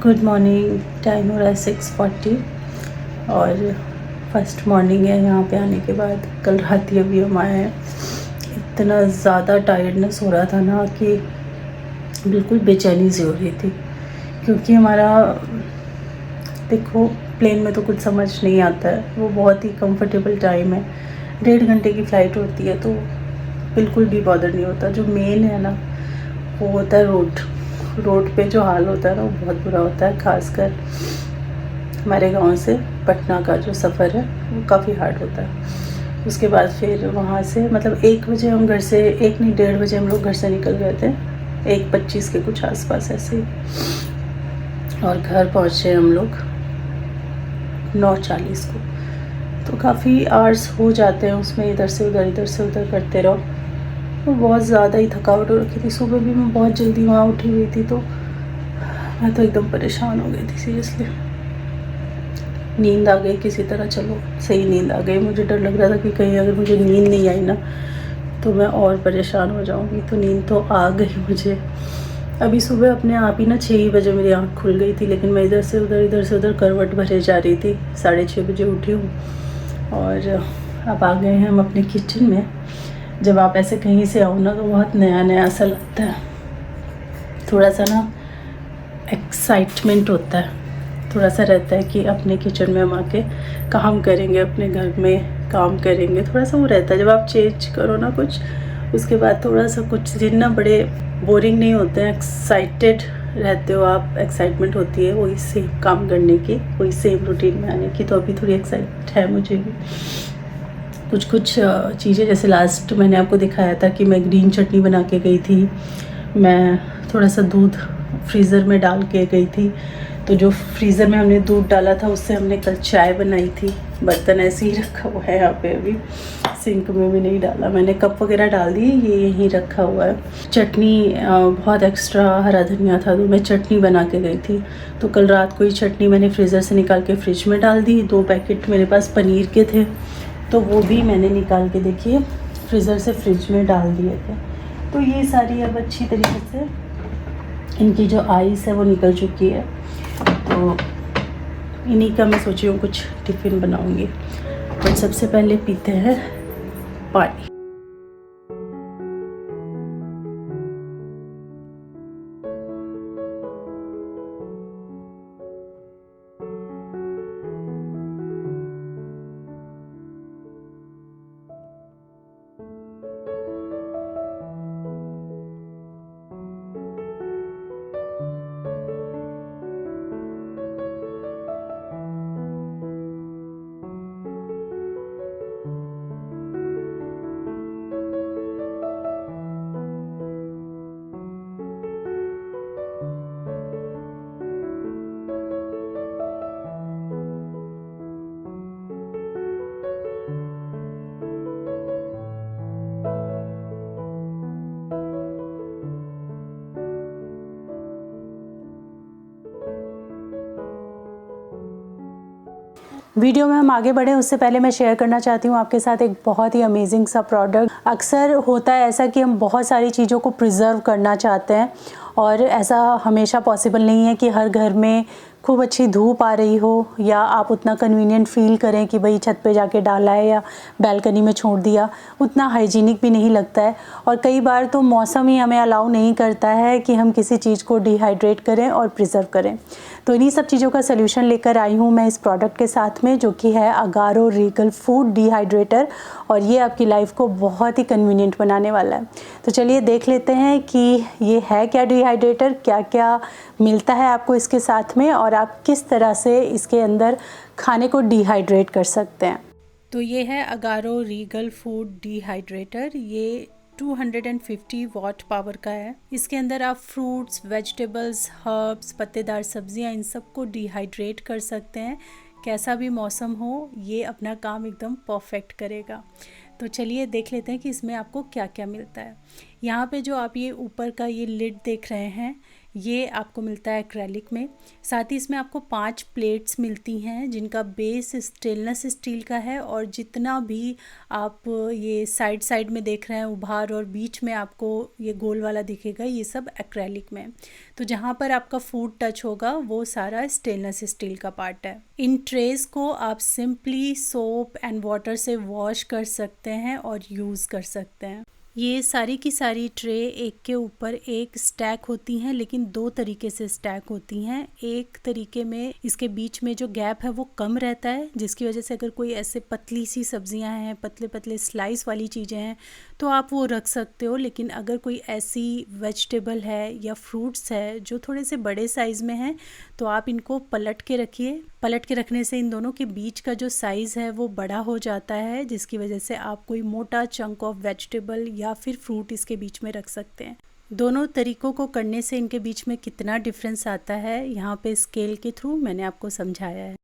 Good morning. Time हो रहा है 6:40 और फर्स्ट मॉर्निंग है यहाँ पे आने के बाद। कल रात ही अभी हम आए हैं। इतना ज़्यादा टायर्डनेस हो रहा था ना कि बिल्कुल बेचैनी सी हो रही थी, क्योंकि हमारा देखो प्लेन में तो कुछ समझ नहीं आता है। वो बहुत ही कंफर्टेबल टाइम है, 1.5 घंटे की फ़्लाइट होती है, तो बिल्कुल भी बॉदर नहीं होता। जो मेन है ना वो होता है रोड पे जो हाल होता है ना वो बहुत बुरा होता है। खासकर हमारे गांव से पटना का जो सफ़र है वो काफ़ी हार्ड होता है। उसके बाद फिर वहाँ से मतलब 1 बजे हम घर से, 1 नहीं 1:30 बजे हम लोग घर से निकल गए थे, 1:25 के कुछ आसपास ऐसे ही, और घर पहुँचे हम लोग 9:40 को। तो काफ़ी आवर्स हो जाते हैं उसमें, इधर से उधर करते रहो। तो बहुत ज़्यादा ही थकावट हो रखी थी। सुबह भी मैं बहुत जल्दी वहाँ उठी हुई थी, तो मैं तो एकदम परेशान हो गई थी सीरियसली। नींद आ गई किसी तरह, चलो सही नींद आ गई। मुझे डर लग रहा था कि कहीं अगर मुझे नींद नहीं आई ना तो मैं और परेशान हो जाऊँगी। तो नींद तो आ गई मुझे। अभी सुबह अपने आप ही ना 6 बजे मेरी आँख खुल गई थी, लेकिन मैं इधर से उधर करवट भरे जा रही थी। 6:30 बजे उठी हूँ और अब आ गए हैं हम अपने किचन में। जब आप ऐसे कहीं से आओ ना तो बहुत नया नया सा लगता है, थोड़ा सा ना एक्साइटमेंट होता है, थोड़ा सा रहता है कि अपने किचन में हम आके काम करेंगे, अपने घर में काम करेंगे। थोड़ा सा वो रहता है जब आप चेंज करो ना कुछ, उसके बाद थोड़ा सा कुछ दिन ना बड़े बोरिंग नहीं होते हैं, एक्साइटेड रहते हो आप। एक्साइटमेंट होती है वही सेम काम करने की, वही सेम रूटीन में आने की। तो अभी थोड़ी एक्साइट है मुझे भी। कुछ चीज़ें, जैसे लास्ट मैंने आपको दिखाया था कि मैं ग्रीन चटनी बना के गई थी। मैं थोड़ा सा दूध फ्रीज़र में डाल के गई थी, तो जो फ्रीज़र में हमने दूध डाला था उससे हमने कल चाय बनाई थी। बर्तन ऐसे ही रखा हुआ है यहाँ पे, अभी सिंक में भी नहीं डाला मैंने। कप वगैरह डाल दी, ये यहीं रखा हुआ है। चटनी बहुत एक्स्ट्रा हरा धनिया था तो मैं चटनी बना के गई थी। तो कल रात को ही चटनी मैंने फ्रीज़र से निकाल के फ्रिज में डाल दी। 2 पैकेट मेरे पास पनीर के थे, तो वो भी मैंने निकाल के देखिए फ्रीज़र से फ्रिज में डाल दिए थे। तो ये सारी अब अच्छी तरीके से इनकी जो आइस है वो निकल चुकी है। तो इन्हीं का मैं सोची हूँ कुछ टिफ़िन बनाऊँगी। बट सबसे पहले पीते हैं पानी। वीडियो में हम आगे बढ़ें उससे पहले मैं शेयर करना चाहती हूँ आपके साथ एक बहुत ही अमेजिंग सा प्रोडक्ट। अक्सर होता है ऐसा कि हम बहुत सारी चीज़ों को प्रिजर्व करना चाहते हैं, और ऐसा हमेशा पॉसिबल नहीं है कि हर घर में खूब अच्छी धूप आ रही हो या आप उतना कन्वीनियंट फ़ील करें कि भाई छत पे जाके डाला है या बालकनी में छोड़ दिया। उतना हाइजीनिक भी नहीं लगता है, और कई बार तो मौसम ही हमें अलाउ नहीं करता है कि हम किसी चीज़ को डिहाइड्रेट करें और प्रिजर्व करें। तो इन्हीं सब चीज़ों का सल्यूशन लेकर आई हूँ मैं इस प्रोडक्ट के साथ में, जो कि है अगारो रीगल फूड डिहाइड्रेटर, और ये आपकी लाइफ को बहुत ही कन्वीनियंट बनाने वाला है। तो चलिए देख लेते हैं कि ये है क्या डिहाइड्रेटर, क्या क्या मिलता है आपको इसके साथ में, और आप किस तरह से इसके अंदर खाने को डिहाइड्रेट कर सकते हैं। तो ये है अगारो रीगल फूड डिहाइड्रेटर। ये 250 वॉट पावर का है। इसके अंदर आप फ्रूट्स, वेजिटेबल्स, हर्ब्स, पत्तेदार सब्जियां, इन सब को डिहाइड्रेट कर सकते हैं। कैसा भी मौसम हो ये अपना काम एकदम परफेक्ट करेगा। तो चलिए देख लेते हैं कि इसमें आपको क्या क्या मिलता है। यहाँ पे जो आप ये ऊपर का ये लिड देख रहे हैं, ये आपको मिलता है एक्रेलिक में। साथ ही इसमें आपको 5 प्लेट्स मिलती हैं जिनका बेस स्टेनलेस स्टील का है, और जितना भी आप ये साइड साइड में देख रहे हैं उभार और बीच में आपको ये गोल वाला दिखेगा, ये सब एक्रेलिक में। तो जहाँ पर आपका फूड टच होगा वो सारा स्टेनलेस स्टील का पार्ट है। इन ट्रेस को आप सिंपली सोप एंड वाटर से वॉश कर सकते हैं और यूज़ कर सकते हैं। ये सारी की सारी ट्रे एक के ऊपर एक स्टैक होती हैं, लेकिन 2 तरीके से स्टैक होती हैं। एक तरीके में इसके बीच में जो गैप है वो कम रहता है, जिसकी वजह से अगर कोई ऐसे पतली सी सब्जियां हैं, पतले पतले स्लाइस वाली चीज़ें हैं तो आप वो रख सकते हो। लेकिन अगर कोई ऐसी वेजिटेबल है या फ्रूट्स है जो थोड़े से बड़े साइज़ में हैं तो आप इनको पलट के रखिए। पलट के रखने से इन दोनों के बीच का जो साइज़ है वो बड़ा हो जाता है, जिसकी वजह से आप कोई मोटा चंक ऑफ वेजिटेबल या फिर फ्रूट इसके बीच में रख सकते हैं। दोनों तरीकों को करने से इनके बीच में कितना डिफरेंस आता है यहाँ पे स्केल के थ्रू मैंने आपको समझाया है।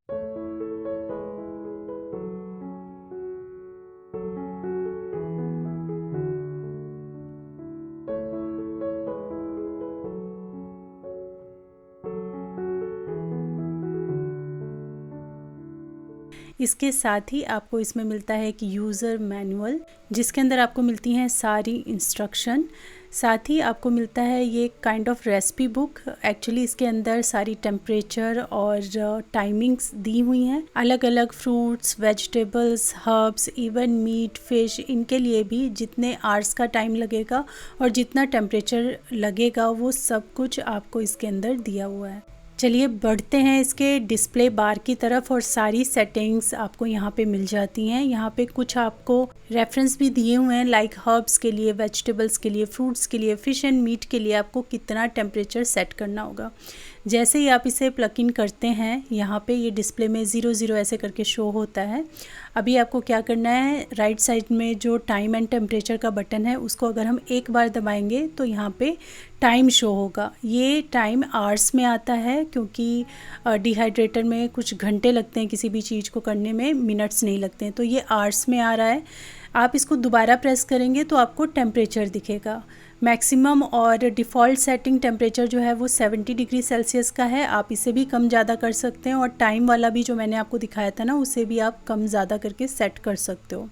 इसके साथ ही आपको इसमें मिलता है कि यूज़र मैनुअल, जिसके अंदर आपको मिलती हैं सारी इंस्ट्रक्शन। साथ ही आपको मिलता है ये kind of recipe book. Actually इसके अंदर सारी टेम्परेचर और टाइमिंग्स दी हुई हैं। अलग अलग fruits, vegetables, herbs, even meat, fish, इनके लिए भी जितने आवर्स का टाइम लगेगा और जितना टेम्परेचर लगेगा वो सब कुछ आपको इसके अंदर दिया हुआ है। चलिए बढ़ते हैं इसके डिस्प्ले बार की तरफ, और सारी सेटिंग्स आपको यहाँ पे मिल जाती हैं। यहाँ पे कुछ आपको रेफरेंस भी दिए हुए हैं, लाइक हर्ब्स के लिए, वेजिटेबल्स के लिए, फ्रूट्स के लिए, फ़िश एंड मीट के लिए आपको कितना टेम्परेचर सेट करना होगा। जैसे ही आप इसे प्लग इन करते हैं यहाँ पे ये डिस्प्ले में 00 ऐसे करके शो होता है। अभी आपको क्या करना है, राइट साइड में जो टाइम एंड टेम्परेचर का बटन है उसको अगर हम एक बार दबाएंगे तो यहाँ पे टाइम शो होगा। ये टाइम आवर्स में आता है क्योंकि डिहाइड्रेटर में कुछ घंटे लगते हैं किसी भी चीज़ को करने में, मिनट्स नहीं लगते हैं, तो ये आवर्स में आ रहा है। आप इसको दोबारा प्रेस करेंगे तो आपको टेम्परेचर दिखेगा। मैक्सिमम और डिफ़ॉल्ट सेटिंग टेम्परेचर जो है वो 70 डिग्री सेल्सियस का है। आप इसे भी कम ज़्यादा कर सकते हैं, और टाइम वाला भी जो मैंने आपको दिखाया था ना उसे भी आप कम ज़्यादा करके सेट कर सकते हो।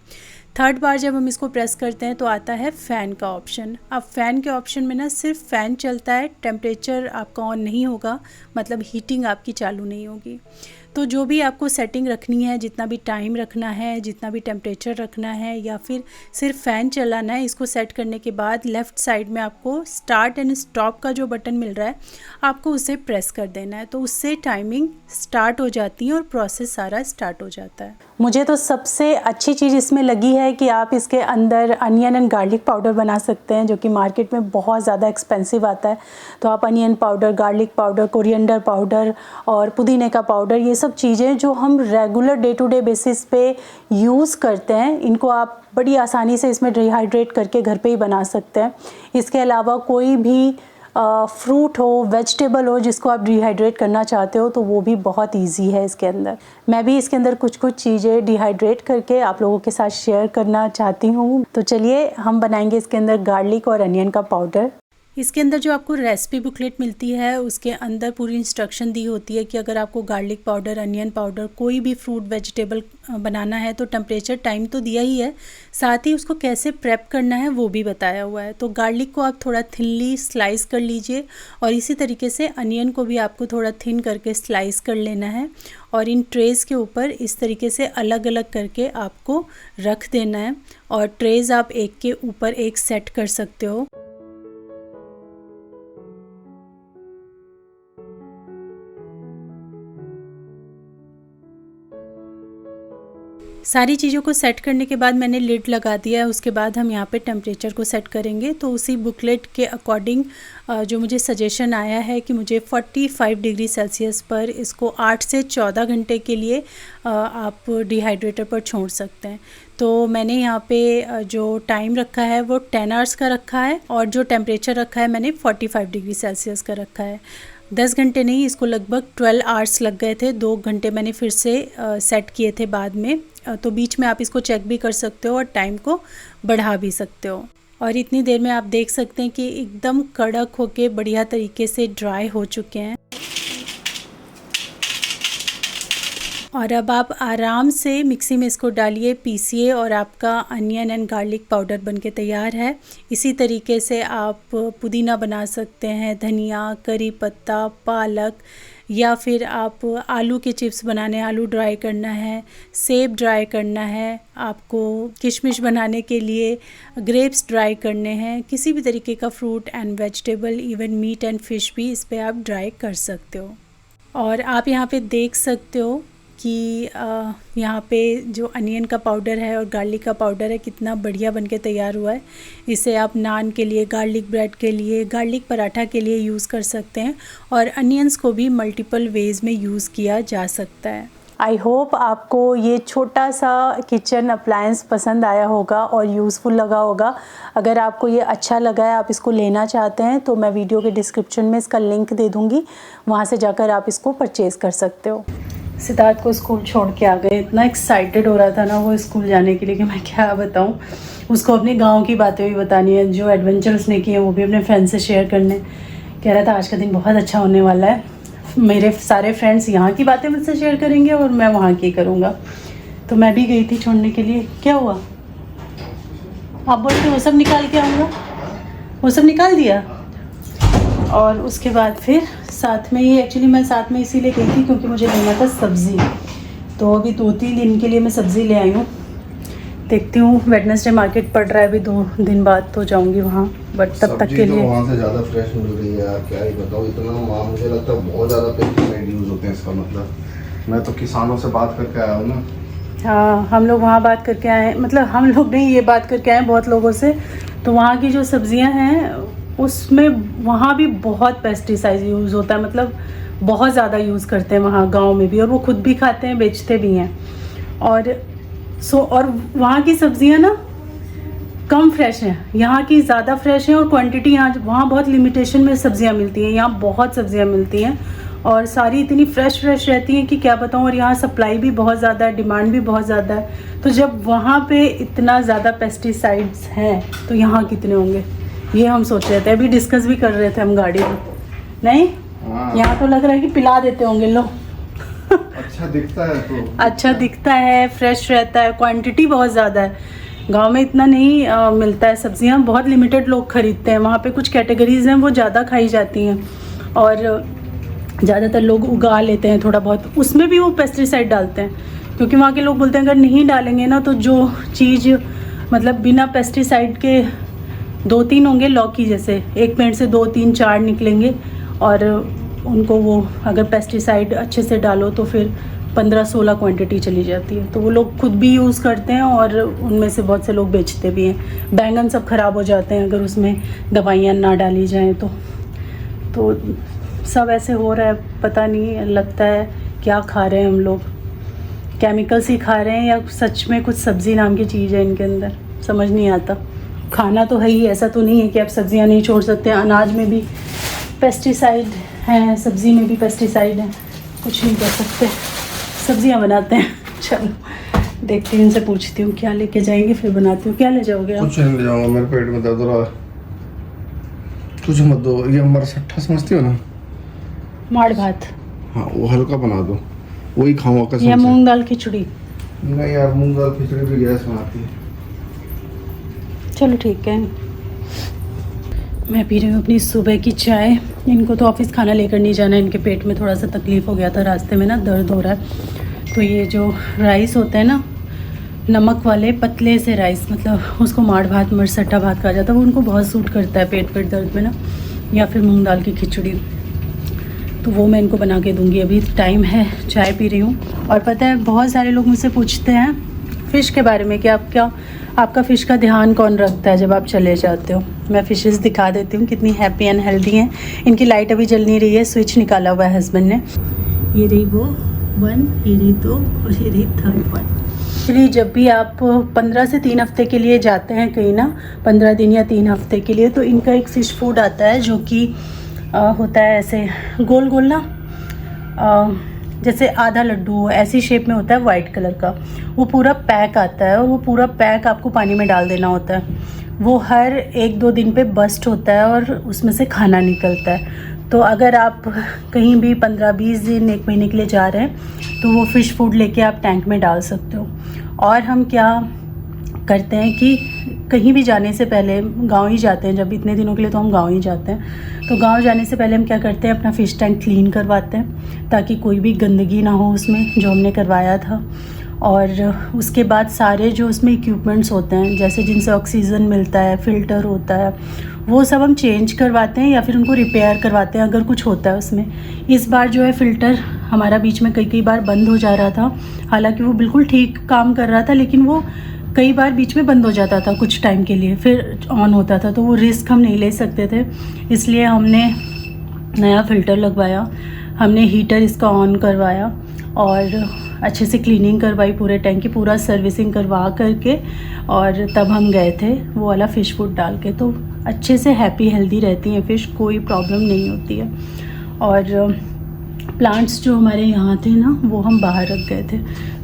थर्ड बार जब हम इसको प्रेस करते हैं तो आता है फ़ैन का ऑप्शन। अब फ़ैन के ऑप्शन में ना सिर्फ फ़ैन चलता है, टेम्परेचर आपका ऑन नहीं होगा, मतलब हीटिंग आपकी चालू नहीं होगी। तो जो भी आपको सेटिंग रखनी है, जितना भी टाइम रखना है, जितना भी टेम्परेचर रखना है, या फिर सिर्फ फ़ैन चलाना है, इसको सेट करने के बाद लेफ़्ट साइड में आपको स्टार्ट एंड स्टॉप का जो बटन मिल रहा है आपको उसे प्रेस कर देना है। तो उससे टाइमिंग स्टार्ट हो जाती है और प्रोसेस सारा स्टार्ट हो जाता है। मुझे तो सबसे अच्छी चीज़ इसमें लगी है कि आप इसके अंदर अनियन एंड गार्लिक पाउडर बना सकते हैं, जो कि मार्केट में बहुत ज़्यादा एक्सपेंसिव आता है। तो आप onion powder, garlic powder, coriander powder और पुदीने का पाउडर, ये सब चीज़ें जो हम regular day to day basis पे यूज़ करते हैं, इनको आप बड़ी आसानी से इसमें डिहाइड्रेट करके घर पे ही बना सकते हैं। इसके अलावा कोई भी फ्रूट हो, वेजिटेबल हो जिसको आप डिहाइड्रेट करना चाहते हो तो वो भी बहुत इजी है इसके अंदर। मैं भी इसके अंदर कुछ कुछ चीज़ें डिहाइड्रेट करके आप लोगों के साथ शेयर करना चाहती हूँ। तो चलिए हम बनाएंगे इसके अंदर गार्लिक और अनियन का पाउडर। इसके अंदर जो आपको रेसिपी बुकलेट मिलती है उसके अंदर पूरी इंस्ट्रक्शन दी होती है कि अगर आपको गार्लिक पाउडर, अनियन पाउडर, कोई भी फ्रूट वेजिटेबल बनाना है तो टेम्परेचर टाइम तो दिया ही है, साथ ही उसको कैसे प्रेप करना है वो भी बताया हुआ है। तो गार्लिक को आप थोड़ा थिनली स्लाइस कर लीजिए, और इसी तरीके से अनियन को भी आपको थोड़ा थिन करके स्लाइस कर लेना है, और इन ट्रेज़ के ऊपर इस तरीके से अलग अलग करके आपको रख देना है, और ट्रेज़ आप एक के ऊपर एक सेट कर सकते हो। सारी चीज़ों को सेट करने के बाद मैंने लिड लगा दिया है। उसके बाद हम यहाँ पे टेम्परेचर को सेट करेंगे। तो उसी बुकलेट के अकॉर्डिंग जो मुझे सजेशन आया है कि मुझे 45 डिग्री सेल्सियस पर इसको 8 से 14 घंटे के लिए आप डिहाइड्रेटर पर छोड़ सकते हैं। तो मैंने यहाँ पे जो टाइम रखा है वो 10 आवर्स का रखा है, और जो टेम्परेचर रखा है मैंने 45 डिग्री सेल्सियस का रखा है। 10 घंटे नहीं, इसको लगभग 12 आवर्स लग गए थे। 2 घंटे मैंने फिर से सेट किए थे बाद में। तो बीच में आप इसको चेक भी कर सकते हो और टाइम को बढ़ा भी सकते हो। और इतनी देर में आप देख सकते हैं कि एकदम कड़क होके बढ़िया तरीके से ड्राई हो चुके हैं। और अब आप आराम से मिक्सी में इसको डालिए, पीसिए और आपका अनियन एंड गार्लिक पाउडर बनके तैयार है। इसी तरीके से आप पुदीना बना सकते हैं, धनिया, करी पत्ता, पालक, या फिर आप आलू के चिप्स बनाने, आलू ड्राई करना है, सेब ड्राई करना है, आपको किशमिश बनाने के लिए ग्रेप्स ड्राई करने हैं, किसी भी तरीके का fruit and vegetable, even meat and fish भी इस पे आप ड्राई कर सकते हो। और आप यहाँ पे देख सकते हो कि यहाँ पे जो अनियन का पाउडर है और गार्लिक का पाउडर है कितना बढ़िया बनके तैयार हुआ है। इसे आप नान के लिए, गार्लिक ब्रेड के लिए, गार्लिक पराठा के लिए यूज़ कर सकते हैं और अनियंस को भी मल्टीपल वेज़ में यूज़ किया जा सकता है। आई होप आपको ये छोटा सा किचन अप्लायंस पसंद आया होगा और यूज़फुल लगा होगा। अगर आपको ये अच्छा लगा है, आप इसको लेना चाहते हैं, तो मैं वीडियो के डिस्क्रिप्शन में इसका लिंक दे दूँगी, वहाँ से जाकर आप इसको परचेज़ कर सकते हो। सिद्धार्थ को स्कूल छोड़ के आ गए। इतना एक्साइटेड हो रहा था ना वो स्कूल जाने के लिए कि मैं क्या बताऊं। उसको अपने गांव की बातें भी बतानी है, जो एडवेंचर उसने किए वो भी अपने फ्रेंड्स से शेयर करने। कह रहा था आज का दिन बहुत अच्छा होने वाला है, मेरे सारे फ्रेंड्स यहाँ की बातें मुझसे शेयर करेंगे और मैं वहाँ की करूँगा। तो मैं भी गई थी छोड़ने के लिए। क्या हुआ? आप बोलते वो सब निकाल के आऊँगा, वो सब निकाल दिया। और उसके बाद फिर साथ में ही, एक्चुअली मैं साथ में इसीलिए गई थी क्योंकि मुझे लेना था सब्ज़ी। तो अभी 2-3 दिन के लिए मैं सब्ज़ी ले आई हूँ। देखती हूँ, वेडनेसडे मार्केट पड़ रहा है, अभी 2 दिन बाद तो जाऊँगी वहाँ, बट तब तक के लिए वहाँ से ज़्यादा फ्रेश मिल रही है यार, क्या ही बताऊँ। इतना वहाँ मुझे लगता है बहुत ज़्यादा पेस्टिसाइड यूज़ होते हैं। इसका मतलब मैं तो किसानों से बात करके आया हूँ ना। हाँ, हम लोग वहाँ बात करके आए हैं, मतलब हम लोग नहीं, ये बात करके आए हैं बहुत लोगों से। तो वहाँ की जो सब्ज़ियाँ हैं उसमें वहाँ भी बहुत पेस्टिसाइड यूज़ होता है, मतलब बहुत ज़्यादा यूज़ करते हैं वहाँ गांव में भी, और वो खुद भी खाते हैं, बेचते भी हैं। और और वहाँ की सब्ज़ियाँ ना कम फ्रेश हैं, यहाँ की ज़्यादा फ्रेश हैं, और क्वांटिटी यहाँ वहाँ बहुत लिमिटेशन में सब्ज़ियाँ मिलती हैं, यहाँ बहुत सब्ज़ियाँ मिलती हैं और सारी इतनी फ्रेश रहती हैं कि क्या बताऊँ। और यहाँ सप्लाई भी बहुत ज़्यादा है, डिमांड भी बहुत ज़्यादा है। तो जब वहाँ पे इतना ज़्यादा पेस्टिसाइड्स हैं तो यहाँ कितने होंगे, ये हम सोच रहे थे। अभी डिस्कस भी कर रहे थे हम गाड़ी में। नहीं, यहाँ तो लग रहा है कि पिला देते होंगे लोग। अच्छा दिखता है तो अच्छा दिखता है, फ्रेश रहता है, क्वांटिटी बहुत ज़्यादा है। गांव में इतना नहीं मिलता है, सब्जियां बहुत लिमिटेड लोग खरीदते हैं। वहाँ पे कुछ कैटेगरीज हैं वो ज़्यादा खाई जाती हैं और ज़्यादातर लोग उगा लेते हैं थोड़ा बहुत, उसमें भी वो पेस्टिसाइड डालते हैं। क्योंकि वहाँ के लोग बोलते हैं अगर नहीं डालेंगे ना तो जो चीज़ मतलब बिना पेस्टिसाइड के 2-3 होंगे, लौकी जैसे एक पेड़ से 2-3-4 निकलेंगे, और उनको वो अगर पेस्टिसाइड अच्छे से डालो तो फिर 15-16 क्वांटिटी चली जाती है। तो वो लोग खुद भी यूज़ करते हैं और उनमें से बहुत से लोग बेचते भी हैं। बैंगन सब ख़राब हो जाते हैं अगर उसमें दवाइयाँ ना डाली जाएं तो सब ऐसे हो रहा है। पता नहीं, लगता है क्या खा रहे हैं हम लोग, केमिकल्स ही खा रहे हैं या सच में कुछ सब्ज़ी नाम की चीज़ है इनके अंदर, समझ नहीं आता। खाना तो है ही, ऐसा तो नहीं है कि आप सब्ज़ियाँ नहीं छोड़ सकते। अनाज में भी पेस्टिसाइड हैं, सब्ज़ी में भी पेस्टिसाइड हैं, कुछ नहीं कर सकते, सब्ज़ियाँ बनाते हैं। चलो देखती हूँ, इनसे पूछती हूँ क्या लेके जाएंगे, फिर बनाती हूँ। क्या ले जाओगे आप? कुछ नहीं ले जाऊँगा, मेरे पेट में दर्द हो रहा है। तुझे मत दो, ये हमारा सट्ठा समझती हो ना, माड़ भात। हाँ वो हल्का बना दो, वही खाऊंगा कसम से। या मूंग दाल खिचड़ी? नहीं यार, मूंग दाल खिचड़ी भी गैस बनाती है। चलो ठीक है। मैं पी रही हूँ अपनी सुबह की चाय। इनको तो ऑफिस खाना लेकर नहीं जाना, इनके पेट में थोड़ा सा तकलीफ़ हो गया था, रास्ते में ना दर्द हो रहा है। तो ये जो राइस होता है ना, नमक वाले पतले से राइस, मतलब उसको माड़ भात, मरसट्टा भात कहा जाता है, वो उनको बहुत सूट करता है पेट दर्द में ना। या फिर मूंग दाल की खिचड़ी, तो वो मैं इनको बना के दूँगी। अभी टाइम है, चाय पी रही हूँ। और पता है बहुत सारे लोग मुझसे पूछते हैं फ़िश के बारे में कि आपका फ़िश का ध्यान कौन रखता है जब आप चले जाते हो। मैं फ़िशेस दिखा देती हूँ कितनी हैप्पी एंड हेल्दी हैं। इनकी लाइट अभी जल नहीं रही है, स्विच निकाला हुआ है हस्बैंड ने। ये रही वो 1, ये रही 2 और ये रही 3rd 1। एक्चुअली जब भी आप 15 से 3 हफ्ते के लिए जाते हैं कहीं ना, 15 दिन या 3 हफ्ते के लिए, तो इनका एक फ़िश फूड आता है जो कि होता है ऐसे गोल गोल ना, जैसे आधा लड्डू ऐसी शेप में होता है, वाइट कलर का। वो पूरा पैक आता है और वो पूरा पैक आपको पानी में डाल देना होता है। वो हर 1-2 दिन पे बस्ट होता है और उसमें से खाना निकलता है। तो अगर आप कहीं भी 15-20 दिन 1 महीने के लिए जा रहे हैं तो वो फ़िश फूड लेके आप टैंक में डाल सकते हो। और हम क्या करते हैं कि कहीं भी जाने से पहले गांव ही जाते हैं, जब इतने दिनों के लिए तो हम गांव ही जाते हैं। तो गांव जाने से पहले हम क्या करते हैं, अपना फ़िश टैंक क्लीन करवाते हैं ताकि कोई भी गंदगी ना हो उसमें, जो हमने करवाया था। और उसके बाद सारे जो उसमें इक्विपमेंट्स होते हैं, जैसे जिनसे ऑक्सीजन मिलता है, फ़िल्टर होता है, वो सब हम चेंज करवाते हैं या फिर उनको रिपेयर करवाते हैं अगर कुछ होता है उसमें। इस बार जो है फ़िल्टर हमारा बीच में कई बार बंद हो जा रहा था, हालांकि वो बिल्कुल ठीक काम कर रहा था, लेकिन वो कई बार बीच में बंद हो जाता था कुछ टाइम के लिए, फिर ऑन होता था। तो वो रिस्क हम नहीं ले सकते थे, इसलिए हमने नया फ़िल्टर लगवाया, हमने हीटर इसका ऑन करवाया और अच्छे से क्लीनिंग करवाई पूरे टैंक की, पूरा सर्विसिंग करवा करके, और तब हम गए थे वो वाला फ़िश फूड डाल के। तो अच्छे से हैप्पी हेल्दी रहती हैं फ़िश, कोई प्रॉब्लम नहीं होती है। और प्लांट्स जो हमारे यहाँ थे ना, वो हम बाहर रख गए थे।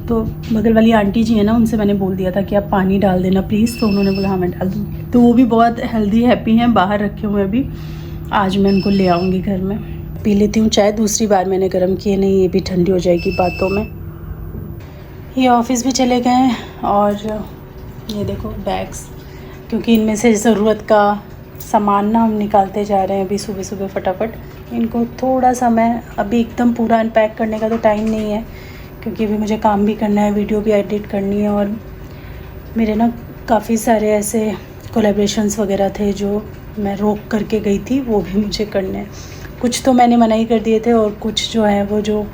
तो बगल वाली आंटी जी है ना, उनसे मैंने बोल दिया था कि आप पानी डाल देना प्लीज़, तो उन्होंने बोला हाँ मैं डाल दूँगी। तो वो भी बहुत हेल्दी हैप्पी हैं, बाहर रखे हुए अभी। आज मैं उनको ले आऊँगी घर में, पी लेती हूँ चाय। दूसरी बार मैंने गर्म की है, नहीं ये भी ठंडी हो जाएगी बातों में। ये ऑफिस भी चले गए हैं और ये देखो बैग्स, क्योंकि इनमें से ज़रूरत का सामान ना हम निकालते जा रहे हैं अभी सुबह सुबह फटाफट। इनको थोड़ा सा मैं अभी एकदम पूरा अनपैक करने का तो टाइम नहीं है, क्योंकि अभी मुझे काम भी करना है, वीडियो भी एडिट करनी है, और मेरे ना काफ़ी सारे ऐसे कोलैबोरेशंस वगैरह थे जो मैं रोक करके गई थी, वो भी मुझे करने हैं। कुछ तो मैंने मना ही कर दिए थे और कुछ जो है वो जो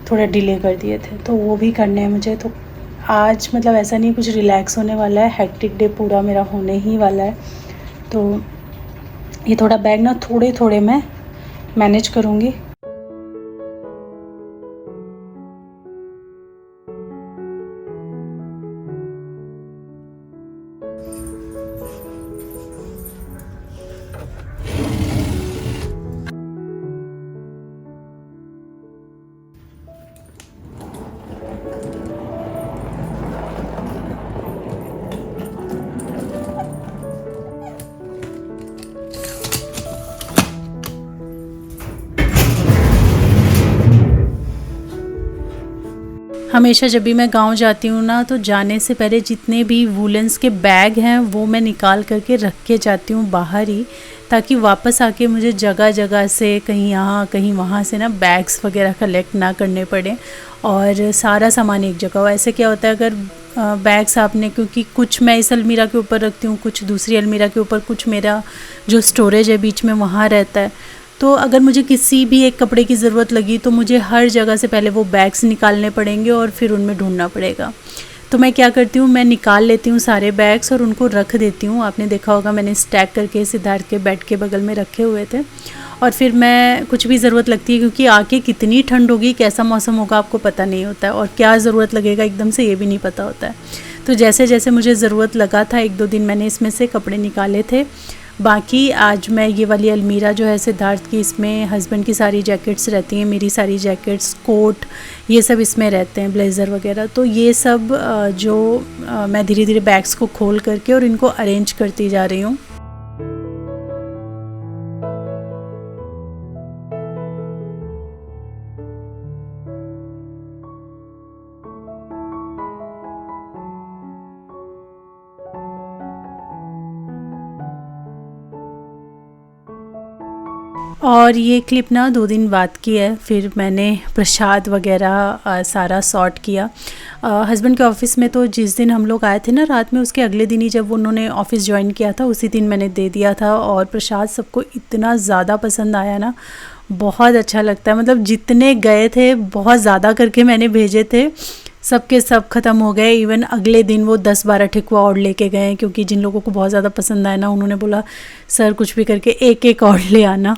थोड़ा डिले कर दिए थे, तो वो भी करने हैं मुझे। तो आज मतलब ऐसा नहीं कुछ रिलैक्स होने वाला है, हेक्टिक डे पूरा मेरा होने ही वाला है। तो ये थोड़ा बैग ना थोड़े थोड़े मैं मैनेज करूँगी। हमेशा जब भी मैं गांव जाती हूँ ना, तो जाने से पहले जितने भी वूलेंस के बैग हैं वो मैं निकाल करके रख के जाती हूँ बाहर ही, ताकि वापस आके मुझे जगह जगह से कहीं यहाँ कहीं वहाँ से ना बैग्स वगैरह कलेक्ट ना करने पड़े और सारा सामान एक जगह हो। ऐसे क्या होता है अगर बैग्स आपने, क्योंकि कुछ मैं इस अलमीरा के ऊपर रखती हूँ, कुछ दूसरी अलमीरा के ऊपर, कुछ मेरा जो स्टोरेज है बीच में वहाँ रहता है, तो अगर मुझे किसी भी एक कपड़े की ज़रूरत लगी तो मुझे हर जगह से पहले वो बैग्स निकालने पड़ेंगे और फिर उनमें ढूंढना पड़ेगा। तो मैं क्या करती हूँ, मैं निकाल लेती हूँ सारे बैग्स और उनको रख देती हूँ। आपने देखा होगा मैंने स्टैक करके सिद्धार्थ के बेड के बगल में रखे हुए थे। और फिर मैं कुछ भी ज़रूरत लगती है, क्योंकि आके कितनी ठंड होगी, कैसा मौसम होगा आपको पता नहीं होता है, और क्या ज़रूरत लगेगा एकदम से ये भी नहीं पता होता है। तो जैसे जैसे मुझे ज़रूरत लगा था, 1-2 दिन मैंने इसमें से कपड़े निकाले थे। बाकी आज मैं ये वाली अलमीरा जो है सिद्धार्थ की, इसमें हस्बैंड की सारी जैकेट्स रहती हैं, मेरी सारी जैकेट्स, कोट, ये सब इसमें रहते हैं, ब्लेज़र वगैरह। तो ये सब जो मैं धीरे धीरे बैग्स को खोल करके और इनको अरेंज करती जा रही हूँ। और ये क्लिप ना 2 दिन बाद की है। फिर मैंने प्रसाद वगैरह सारा सॉर्ट किया। हस्बैंड के ऑफ़िस में तो जिस दिन हम लोग आए थे ना रात में, उसके अगले दिन ही जब उन्होंने ऑफ़िस ज्वाइन किया था, उसी दिन मैंने दे दिया था। और प्रसाद सबको इतना ज़्यादा पसंद आया ना, बहुत अच्छा लगता है। मतलब जितने गए थे बहुत ज़्यादा करके मैंने भेजे थे, सबके सब ख़त्म हो गए। इवन अगले दिन वो 10-12 ठेकुआ और लेके गए, क्योंकि जिन लोगों को बहुत ज़्यादा पसंद आया ना, उन्होंने बोला सर कुछ भी करके एक एक और ले आना।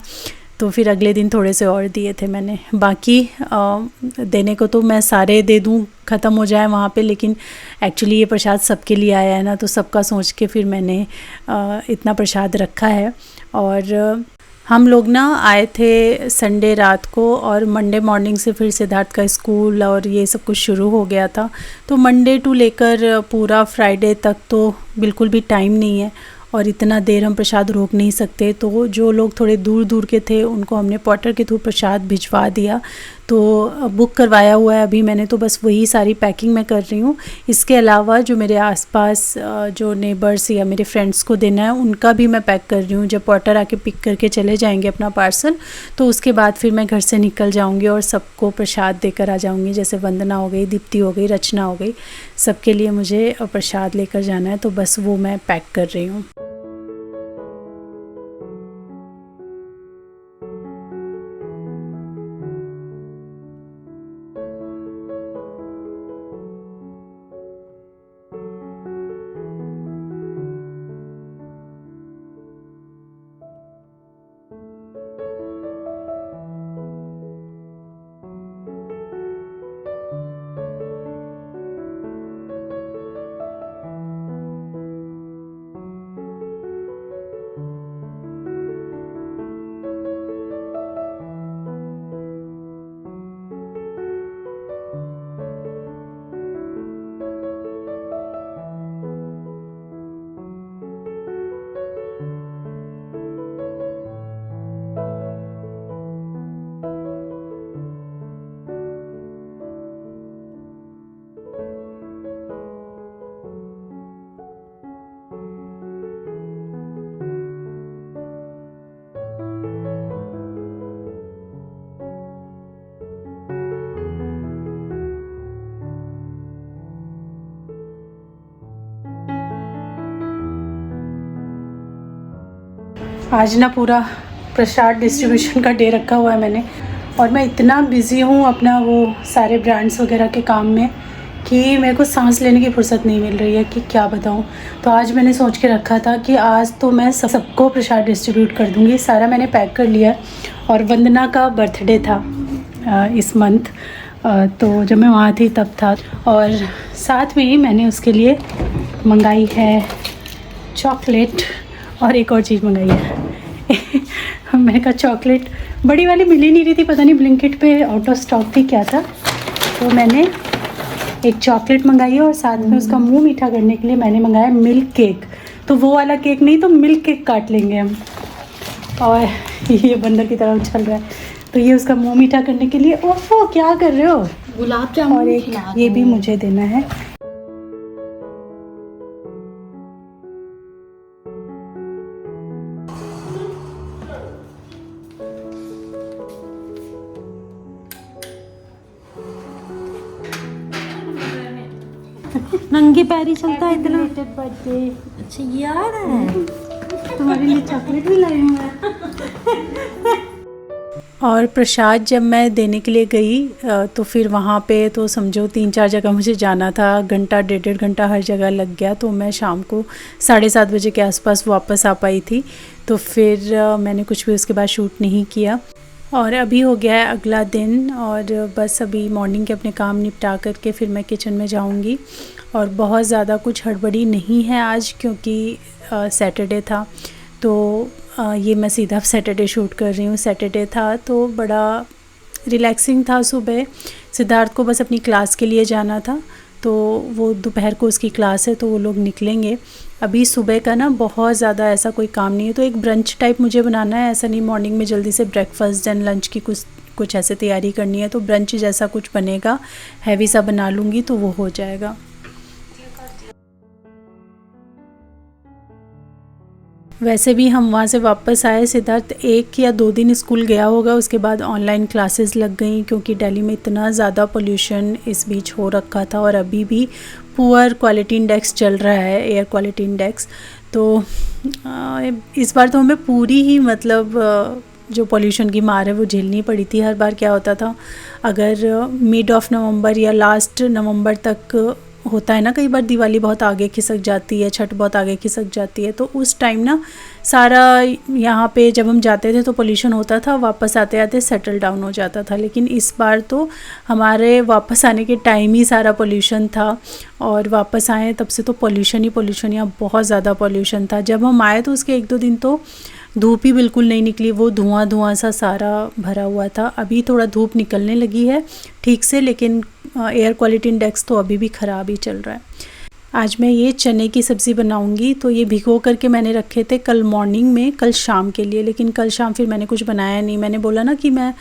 तो फिर अगले दिन थोड़े से और दिए थे मैंने। बाकी देने को तो मैं सारे दे दूँ, ख़त्म हो जाए वहाँ पे, लेकिन एक्चुअली ये प्रसाद सबके लिए आया है ना, तो सबका सोच के फिर मैंने इतना प्रसाद रखा है। और हम लोग ना आए थे संडे रात को, और मंडे मॉर्निंग से फिर सिद्धार्थ का स्कूल और ये सब कुछ शुरू हो गया था। तो मंडे टू लेकर पूरा फ्राइडे तक तो बिल्कुल भी टाइम नहीं है। और इतना देर हम प्रसाद रोक नहीं सकते, तो जो लोग थोड़े दूर दूर के थे उनको हमने पोर्टर के थ्रू प्रसाद भिजवा दिया। तो बुक करवाया हुआ है अभी मैंने, तो बस वही सारी पैकिंग मैं कर रही हूँ। इसके अलावा जो मेरे आसपास जो नेबर्स या मेरे फ्रेंड्स को देना है उनका भी मैं पैक कर रही हूँ। जब पोर्टर आके पिक करके चले जाएंगे अपना पार्सल, तो उसके बाद फिर मैं घर से निकल जाऊँगी और सबको प्रसाद देकर आ जाऊँगी। जैसे वंदना हो गई, दीप्ति हो गई, रचना हो गई, सबके लिए मुझे प्रसाद लेकर जाना है, तो बस वो मैं पैक कर रही हूँ। आज ना पूरा प्रसाद डिस्ट्रीब्यूशन का डे रखा हुआ है मैंने, और मैं इतना बिज़ी हूँ अपना वो सारे ब्रांड्स वगैरह के काम में कि मेरे को सांस लेने की फुर्सत नहीं मिल रही है कि क्या बताऊँ। तो आज मैंने सोच के रखा था कि आज तो मैं सबको प्रसाद डिस्ट्रीब्यूट कर दूँगी। सारा मैंने पैक कर लिया है, और वंदना का बर्थडे था इस मंथ, तो जब मैं वहाँ थी तब था। और साथ में ही मैंने उसके लिए मंगाई है चॉकलेट, और एक और चीज़ मंगाई है मैंने कहा चॉकलेट बड़ी वाली मिल ही नहीं रही थी, पता नहीं ब्लिंकिट पे आउट ऑफ स्टॉक थी क्या था, तो मैंने एक चॉकलेट मंगाई है, और साथ में उसका मुंह मीठा करने के लिए मैंने मंगाया मिल्क केक। तो वो वाला केक नहीं, तो मिल्क केक काट लेंगे हम। और ये बंदर की तरह उछल रहा है, तो ये उसका मुंह मीठा करने के लिए। ओफो क्या कर रहे हो? गुलाब जामुन। और एक ये भी मुझे देना है। नंगे पैरी चलता है इतना। बर्थडे। अच्छा यार है, तुम्हारे लिए चॉकलेट भी लाई हूँ मैं। और प्रसाद जब मैं देने के लिए गई तो फिर वहाँ पे तो समझो 3-4 जगह मुझे जाना था, घंटा 1.5 घंटा हर जगह लग गया। तो मैं शाम को 7:30 बजे के आसपास वापस आ पाई थी, तो फिर मैंने कुछ भी उसके बाद शूट नहीं किया। और अभी हो गया है अगला दिन, और बस अभी मॉर्निंग के अपने काम निपटा करके फिर मैं किचन में जाऊंगी। और बहुत ज़्यादा कुछ हड़बड़ी नहीं है आज, क्योंकि सैटरडे था, तो ये मैं सीधा सैटरडे शूट कर रही हूँ। सैटरडे था तो बड़ा रिलैक्सिंग था। सुबह सिद्धार्थ को बस अपनी क्लास के लिए जाना था, तो वो दोपहर को उसकी क्लास है, तो वो लोग निकलेंगे। अभी सुबह का ना बहुत ज़्यादा ऐसा कोई काम नहीं है, तो एक ब्रंच टाइप मुझे बनाना है। ऐसा नहीं मॉर्निंग में जल्दी से ब्रेकफास्ट एंड लंच की कुछ ऐसे तैयारी करनी है, तो ब्रंच जैसा कुछ बनेगा, हैवी सा बना लूँगी तो वो हो जाएगा। वैसे भी हम वहाँ से वापस आए, सिद्धार्थ 1 या 2 दिन स्कूल गया होगा, उसके बाद ऑनलाइन क्लासेस लग गई, क्योंकि दिल्ली में इतना ज़्यादा पोल्यूशन इस बीच हो रखा था, और अभी भी पुअर क्वालिटी इंडेक्स चल रहा है, एयर क्वालिटी इंडेक्स। तो इस बार तो हमें पूरी ही मतलब जो पोल्यूशन की मार है वो झेलनी पड़ी थी। हर बार क्या होता था, अगर मिड ऑफ नवंबर या लास्ट नवंबर तक होता है ना, कई बार दिवाली बहुत आगे खिसक जाती है, छठ बहुत आगे खिसक जाती है, तो उस टाइम ना सारा यहाँ पे जब हम जाते थे तो पोल्यूशन होता था, वापस आते आते सेटल डाउन हो जाता था। लेकिन इस बार तो हमारे वापस आने के टाइम ही सारा पोल्यूशन था, और वापस आए तब से तो पोल्यूशन ही पोल्यूशन, यहाँ बहुत ज़्यादा पोल्यूशन था। जब हम आए तो उसके 1-2 दिन तो धूप ही बिल्कुल नहीं निकली, वो धुआं सा सारा भरा हुआ था। अभी थोड़ा धूप निकलने लगी है ठीक से, लेकिन एयर क्वालिटी इंडेक्स तो अभी भी ख़राब ही चल रहा है। आज मैं ये चने की सब्ज़ी बनाऊंगी। तो ये भिगो करके मैंने रखे थे कल मॉर्निंग में, कल शाम के लिए, लेकिन कल शाम फिर मैंने कुछ बनाया नहीं। मैंने बोला ना कि मैं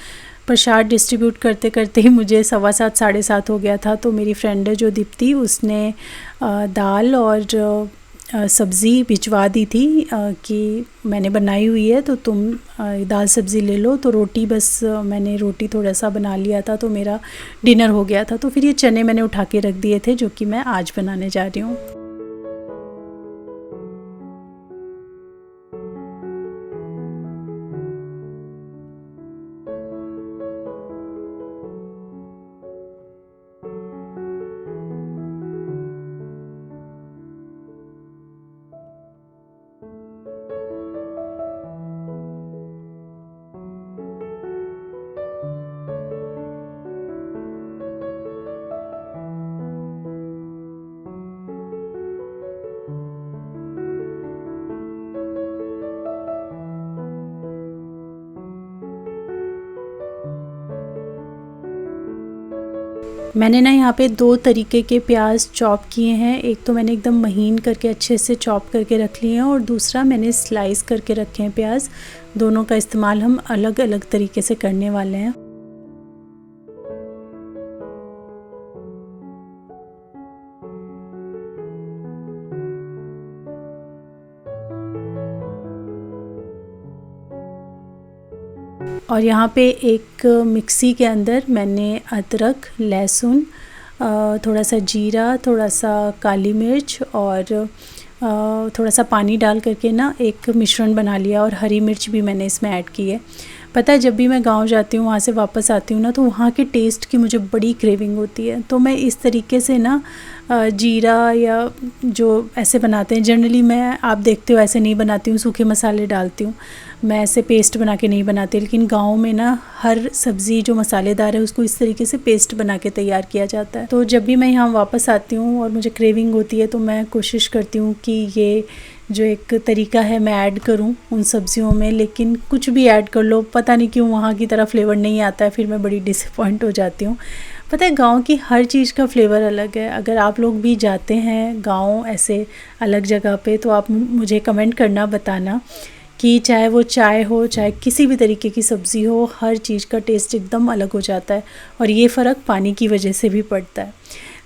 प्रसाद डिस्ट्रीब्यूट करते करते ही मुझे 7:15 7:30 हो गया था। तो मेरी फ्रेंड है जो दीप्ति, उसने दाल और सब्ज़ी भिजवा दी थी कि मैंने बनाई हुई है तो तुम दाल सब्ज़ी ले लो। तो रोटी बस मैंने रोटी थोड़ा सा बना लिया था तो मेरा डिनर हो गया था। तो फिर ये चने मैंने उठा के रख दिए थे जो कि मैं आज बनाने जा रही हूँ। मैंने ना यहाँ पे 2 तरीके के प्याज चॉप किए हैं। एक तो मैंने एकदम महीन करके अच्छे से चॉप करके रख लिए हैं और दूसरा मैंने स्लाइस करके रखे हैं प्याज। दोनों का इस्तेमाल हम अलग अलग तरीके से करने वाले हैं। और यहाँ पे एक मिक्सी के अंदर मैंने अदरक, लहसुन, थोड़ा सा जीरा, थोड़ा सा काली मिर्च और थोड़ा सा पानी डाल करके ना एक मिश्रण बना लिया। और हरी मिर्च भी मैंने इसमें ऐड की है। पता है, जब भी मैं गांव जाती हूँ, वहाँ से वापस आती हूँ ना, तो वहाँ के टेस्ट की मुझे बड़ी क्रेविंग होती है। तो मैं इस तरीके से ना जीरा या जो ऐसे बनाते हैं, जनरली मैं, आप देखते हो, ऐसे नहीं बनाती हूँ, सूखे मसाले डालती हूँ। मैं ऐसे पेस्ट बना के नहीं बनाती। लेकिन गांव में ना हर सब्ज़ी जो मसालेदार है उसको इस तरीके से पेस्ट बना के तैयार किया जाता है। तो जब भी मैं यहाँ वापस आती हूँ और मुझे क्रेविंग होती है तो मैं कोशिश करती हूँ कि ये जो एक तरीका है मैं ऐड करूँ उन सब्जियों में। लेकिन कुछ भी ऐड कर लो, पता नहीं क्यों वहाँ की तरह फ्लेवर नहीं आता है, फिर मैं बड़ी डिसअपॉइंट हो जाती हूँ। पता है, गांव की हर चीज़ का फ्लेवर अलग है। अगर आप लोग भी जाते हैं गांव ऐसे अलग जगह पे तो आप मुझे कमेंट करना, बताना कि चाहे वो चाय हो, चाहे किसी भी तरीके की सब्ज़ी हो, हर चीज़ का टेस्ट एकदम अलग हो जाता है। और ये फ़र्क पानी की वजह से भी पड़ता है।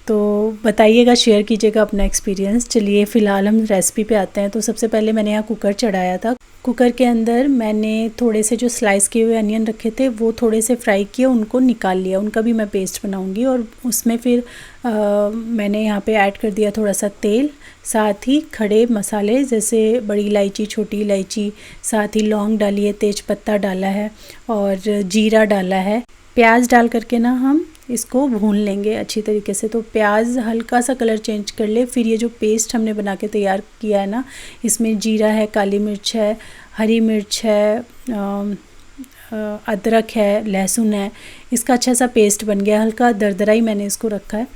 तो बताइएगा, शेयर कीजिएगा अपना एक्सपीरियंस। चलिए फ़िलहाल हम रेसिपी पे आते हैं। तो सबसे पहले मैंने यहाँ कुकर चढ़ाया था। कुकर के अंदर मैंने थोड़े से जो स्लाइस किए हुए अनियन रखे थे वो थोड़े से फ्राई किए, उनको निकाल लिया। उनका भी मैं पेस्ट बनाऊंगी। और उसमें फिर मैंने यहाँ पे ऐड कर दिया थोड़ा सा तेल, साथ ही खड़े मसाले जैसे बड़ी इलायची, छोटी इलायची, साथ ही लौंग डाली है, तेज़पत्ता डाला है और जीरा डाला है। प्याज डाल करके ना हम इसको भून लेंगे अच्छी तरीके से। तो प्याज हल्का सा कलर चेंज कर ले, फिर ये जो पेस्ट हमने बना के तैयार किया है ना, इसमें जीरा है, काली मिर्च है, हरी मिर्च है, अदरक है, लहसुन है, इसका अच्छा सा पेस्ट बन गया। हल्का दरदरा ही मैंने इसको रखा है।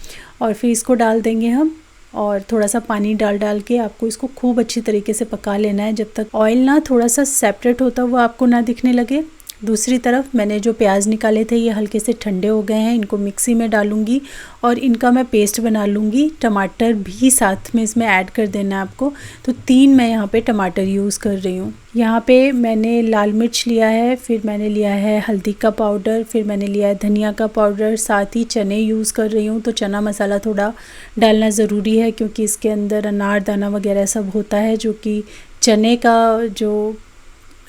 और फिर इसको डाल देंगे हम और थोड़ा सा पानी डाल के आपको इसको खूब अच्छी तरीके से पका लेना है जब तक ऑयल ना थोड़ा सा सेपरेट होता हुआ आपको ना दिखने लगे। दूसरी तरफ मैंने जो प्याज निकाले थे ये हल्के से ठंडे हो गए हैं। इनको मिक्सी में डालूंगी और इनका मैं पेस्ट बना लूँगी। टमाटर भी साथ में इसमें ऐड कर देना है आपको। तो 3 मैं यहाँ पे टमाटर यूज़ कर रही हूँ। यहाँ पे मैंने लाल मिर्च लिया है, फिर मैंने लिया है हल्दी का पाउडर, फिर मैंने लिया है धनिया का पाउडर, साथ ही चने यूज़ कर रही हूँ। तो चना मसाला थोड़ा डालना ज़रूरी है क्योंकि इसके अंदर अनारदाना वगैरह सब होता है जो कि चने का जो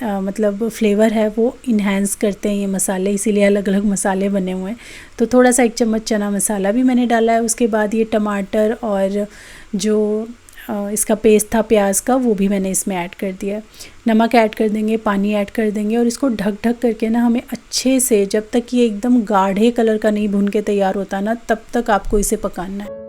मतलब फ्लेवर है वो इन्हेंस करते हैं ये मसाले, इसीलिए अलग अलग मसाले बने हुए हैं। तो थोड़ा सा 1 चम्मच चना मसाला भी मैंने डाला है। उसके बाद ये टमाटर और जो इसका पेस्ट था प्याज का वो भी मैंने इसमें ऐड कर दिया। नमक ऐड कर देंगे, पानी ऐड कर देंगे और इसको ढक करके ना हमें अच्छे से, जब तक ये एकदम गाढ़े कलर का नहीं भून के तैयार होता ना, तब तक आपको इसे पकाना है।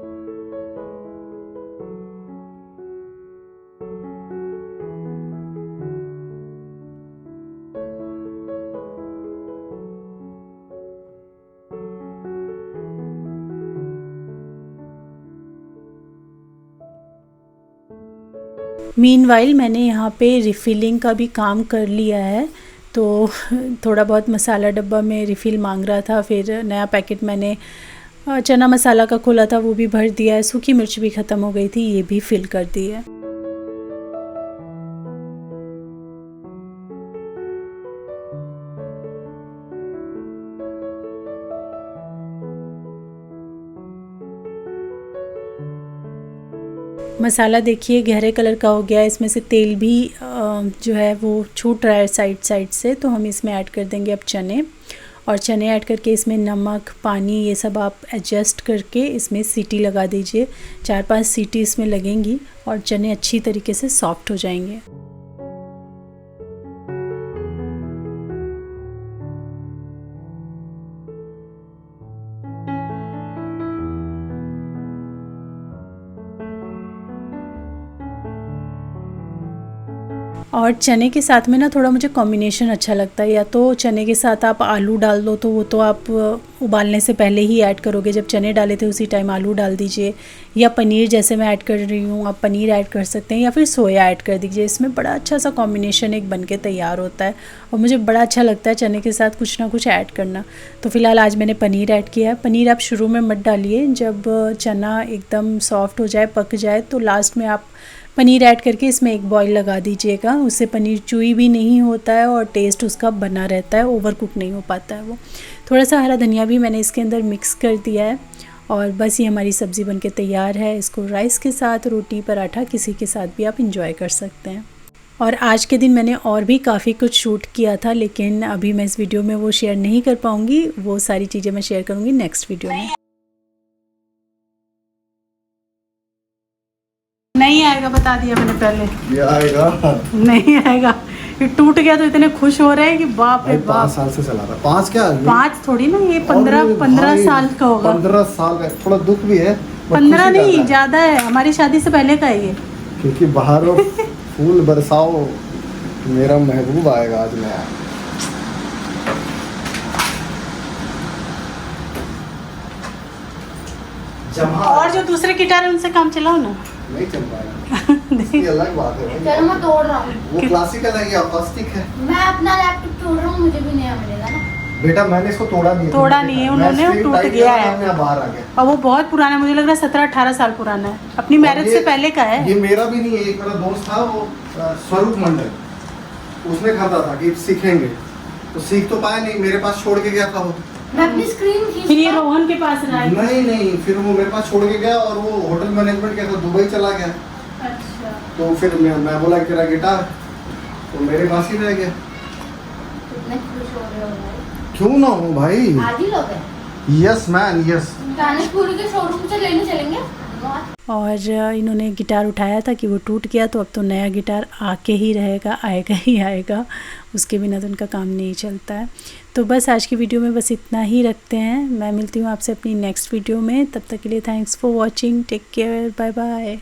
मीनवाइल मैंने यहाँ पे रिफ़िलिंग का भी काम कर लिया है। तो थोड़ा बहुत मसाला डब्बा में रिफ़िल मांग रहा था, फिर नया पैकेट मैंने चना मसाला का खोला था वो भी भर दिया है, सूखी मिर्च भी ख़त्म हो गई थी, ये भी फिल कर दी है। मसाला देखिए गहरे कलर का हो गया है, इसमें से तेल भी जो है वो छूट रहा है साइड साइड से। तो हम इसमें ऐड कर देंगे अब चने, और चने ऐड करके इसमें नमक, पानी ये सब आप एडजस्ट करके इसमें सीटी लगा दीजिए। 4-5 सीटी इसमें लगेंगी और चने अच्छी तरीके से सॉफ्ट हो जाएंगे। और चने के साथ में ना थोड़ा मुझे कॉम्बिनेशन अच्छा लगता है, या तो चने के साथ आप आलू डाल दो, तो वो तो आप उबालने से पहले ही ऐड करोगे, जब चने डाले थे उसी टाइम आलू डाल दीजिए, या पनीर जैसे मैं ऐड कर रही हूँ आप पनीर ऐड कर सकते हैं, या फिर सोया ऐड कर दीजिए। इसमें बड़ा अच्छा सा कॉम्बिनेशन एक बन के तैयार होता है और मुझे बड़ा अच्छा लगता है चने के साथ कुछ ना कुछ ऐड करना। तो फ़िलहाल आज मैंने पनीर ऐड किया है। पनीर आप शुरू में मत डालिए, जब चना एकदम सॉफ्ट हो जाए, पक जाए, तो लास्ट में आप पनीर ऐड करके इसमें एक बॉईल लगा दीजिएगा। उससे पनीर चुई भी नहीं होता है और टेस्ट उसका बना रहता है, ओवर कुक नहीं हो पाता है वो। थोड़ा सा हरा धनिया भी मैंने इसके अंदर मिक्स कर दिया है और बस ये हमारी सब्ज़ी बनके तैयार है। इसको राइस के साथ, रोटी, पराठा किसी के साथ भी आप इंजॉय कर सकते हैं। और आज के दिन मैंने और भी काफ़ी कुछ शूट किया था, लेकिन अभी मैं इस वीडियो में वो शेयर नहीं कर पाऊँगी। वो सारी चीज़ें मैं शेयर करूँगी नेक्स्ट वीडियो में। नहीं आएगा, बता दिया मैंने पहले। ये आएगा नहीं आएगा, ये टूट गया तो इतने खुश हो रहे हैं कि बाप रे बाप। 5 साल से चला रहा। 5 क्या? 5 थोड़ी ना, ये 15 साल का होगा। 15 साल का। थोड़ा दुख भी है, 15 नहीं ज़्यादा है, हमारी शादी से पहले का है ये। क्योंकि बाहर फूल बरसाओ, मेरा महबूब आएगा आज नया। और जो दूसरे गिटार है उनसे काम चलाओ ना। नहीं चल पाएगा। इसकी अलग बात है। चलो मैं तोड़ रहा हूँ। वो क्लासिकल है या अकॉस्टिक है? मैं अपना लैपटॉप तोड़ रहा हूँ, मुझे भी नया मिलेगा ना। बेटा मैंने इसको तोड़ा नहीं है। तोड़ा नहीं है उन्होंने, वो टूट गया है। बाहर आ गया और वो बहुत पुराना है, मुझे लग रहा है 17-18 साल पुराना है, अपनी मैरिज से पहले का है। ये मेरा भी नहीं है, एक मेरा दोस्त था वो स्वरूप मंडल, उसने खरीदा था कि सीखेंगे, तो सीख तो पाया नहीं, मेरे पास छोड़ के गया था वो। मैं अपनी स्क्रीन फिर ये रोहन के पास रहा है। नहीं, फिर वो मेरे पास छोड़ के गया और वो होटल मैनेजमेंट किया था, दुबई चला गया। अच्छा। तो फिर मैं बोला तेरा गिटार, तो मेरे पास ही रह गया। कितने खुश हो रहे हो भाई? क्यों ना हो भाई। आज ही लोग हैं। Yes man yes. दानिशपुरी के शोरूम से लेने चलेंगे। और इन्होंने गिटार उठाया था कि वो टूट गया, तो अब तो नया गिटार आके ही रहेगा, आएगा ही आएगा, उसके बिना तो उनका काम नहीं चलता है। तो बस आज की वीडियो में बस इतना ही रखते हैं। मैं मिलती हूँ आपसे अपनी नेक्स्ट वीडियो में, तब तक के लिए thanks for watching, take care, bye bye.